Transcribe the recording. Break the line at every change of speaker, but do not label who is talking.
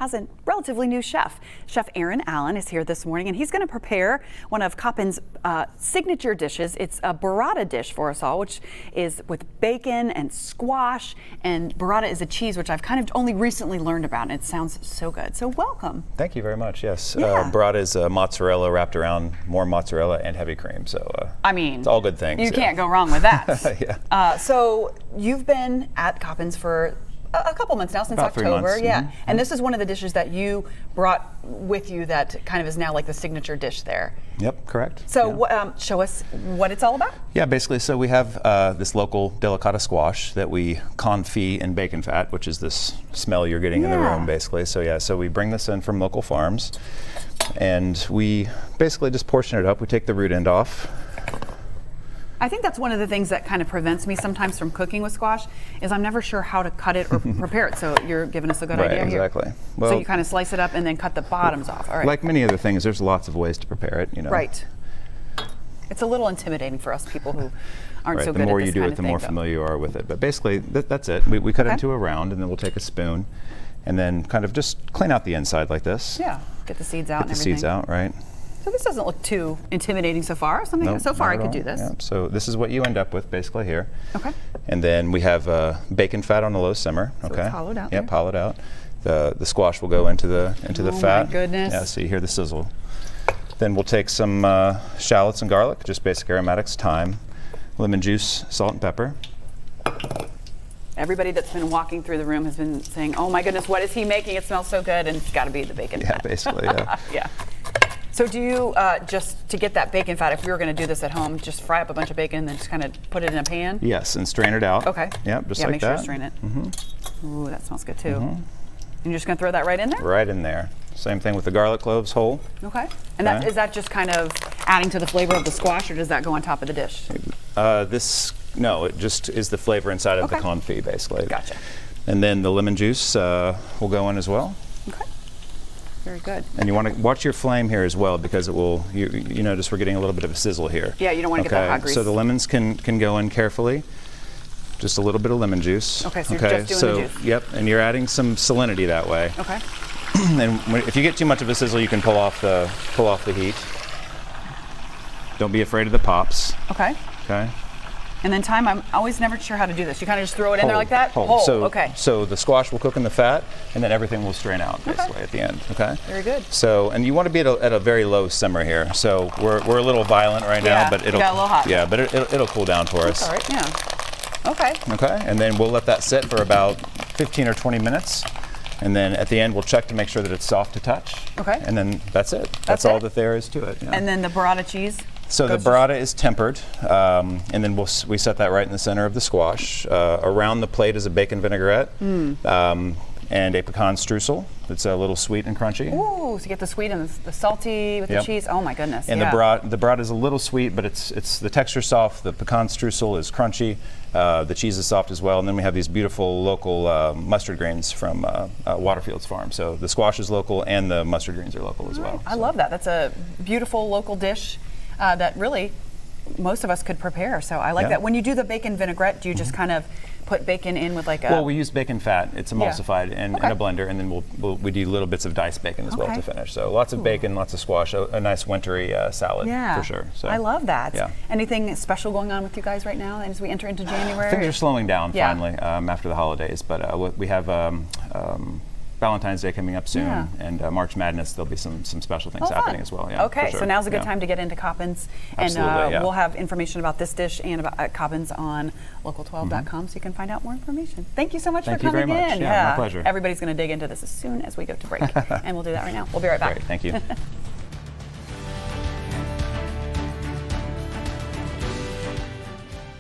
has a relatively new chef. Chef Aaron Allen is here this morning, and he's going to prepare one of Coppin's signature dishes. It's a burrata dish for us all, which is with bacon and squash, and burrata is a cheese which I've kind of only recently learned about, and it sounds so good. So welcome.
Thank you very much. Yes,
Yeah.
burrata is mozzarella wrapped around more mozzarella and heavy cream. So
I mean,
it's all good things.
You can't go wrong with that.
Yeah.
So you've been at Coppin's for a couple months now, since
About 3
October.
months.
Yeah.
Mm-hmm.
And this is one of the dishes that you brought with you that kind of is now like the signature dish there.
Yep, correct.
So
yeah.
Show us what it's all about.
Yeah, basically, so we have this local delicata squash that we confit in bacon fat, which is this smell you're getting in the room, basically. So yeah, so we bring this in from local farms, and we basically just portion it up. We take the root end off.
I think that's one of the things that kind of prevents me sometimes from cooking with squash, is I'm never sure how to cut it or prepare it. So you're giving us a good idea here.
Exactly. Well,
so you kind of slice it up and then cut the bottoms off. All right.
Like many other things, there's lots of ways to prepare it. You know.
Right. It's a little intimidating for us people who aren't so good at this kind of thing.
The more you do it, the more familiar you are with it. But basically, that's it. We cut it into a round, and then we'll take a spoon, and then kind of just clean out the inside like this.
Yeah. Get the seeds out and everything.
Get the seeds out, right?
So this doesn't look too intimidating so far. So far I could do this.
Yeah. So this is what you end up with basically here.
Okay.
And then we have bacon fat on a low simmer.
So
okay.
it's hollowed out.
Yep, hollowed out. The squash will go into the fat.
Oh my goodness.
Yeah. So you hear the sizzle. Then we'll take some shallots and garlic, just basic aromatics, thyme, lemon juice, salt and pepper.
Everybody that's been walking through the room has been saying, "Oh my goodness, what is he making? It smells so good!" And it's got to be the bacon fat.
Yeah, basically. Yeah.
Yeah. So do you, just to get that bacon fat, if we were going to do this at home, just fry up a bunch of bacon and then just kind of put it in a pan?
Yes, and strain it out.
Okay.
Yep, just
yeah,
like
make
that.
sure to strain it. Mm-hmm. Ooh, that smells good too. And you're just going to throw that right in there?
Right in there. Same thing with the garlic cloves whole.
Okay. And that, is that just kind of adding to the flavor of the squash, or does that go on top of the dish?
No, it just is the flavor inside of the confit, basically.
Gotcha.
And then the lemon juice will go in as well.
Okay. Very good.
And you want to watch your flame here as well, because it will, you notice we're getting a little bit of a sizzle here.
Yeah, you don't want to get that hot grease.
So the lemons can go in carefully. Just a little bit of lemon juice.
Okay, so you're just doing the juice.
Yep, and you're adding some salinity that way.
Okay.
And if you get too much of a sizzle, you can pull off the heat. Don't be afraid of the pops.
Okay.
Okay.
And then thyme, I'm always never sure how to do this. You kind of just throw it in there like that?
Whole. So,
okay.
So the squash will cook in the fat, and then everything will strain out basically at the end. Okay.
Very good.
So, and you want to be at a very low simmer here. So we're a little violent right now, but it'll
got a little hot.
Yeah, but it'll cool down for us.
All right. Yeah. Okay.
Okay. And then we'll let that sit for about 15 or 20 minutes. And then at the end, we'll check to make sure that it's soft to touch.
Okay.
And then that's it. That's all that there is to it. Yeah.
And then the burrata cheese?
So the burrata is tempered, and then we set that right in the center of the squash. Around the plate is a bacon vinaigrette and a pecan streusel. It's a little sweet and crunchy.
Ooh, so you get the sweet and the salty with the cheese. Oh my goodness.
And the burrata is a little sweet, but it's the texture soft. The pecan streusel is crunchy. The cheese is soft as well. And then we have these beautiful local mustard greens from Waterfields Farm. So the squash is local, and the mustard greens are local as well.
I love that. That's a beautiful local dish that really most of us could prepare. So I like that. When you do the bacon vinaigrette, do you just kind of put bacon in with like a...
Well, we use bacon fat. It's emulsified in a blender, and then we do little bits of diced bacon as well to finish. So lots of bacon, lots of squash, a nice wintry salad for sure. So
I love that.
Yeah.
Anything special going on with you guys right now as we enter into January?
Things are slowing down finally after the holidays, but we have Valentine's Day coming up soon, and March Madness, there'll be some special things happening as well. Yeah,
okay, so now's a good time to get into Coppin's. And we'll have information about this dish and about Coppin's on local12.com, so you can find out more information. Thank you so much for coming in.
Thank you very much. Yeah, my pleasure.
Everybody's going to dig into this as soon as we go to break, and we'll do that right now. We'll be right back.
Great, thank you.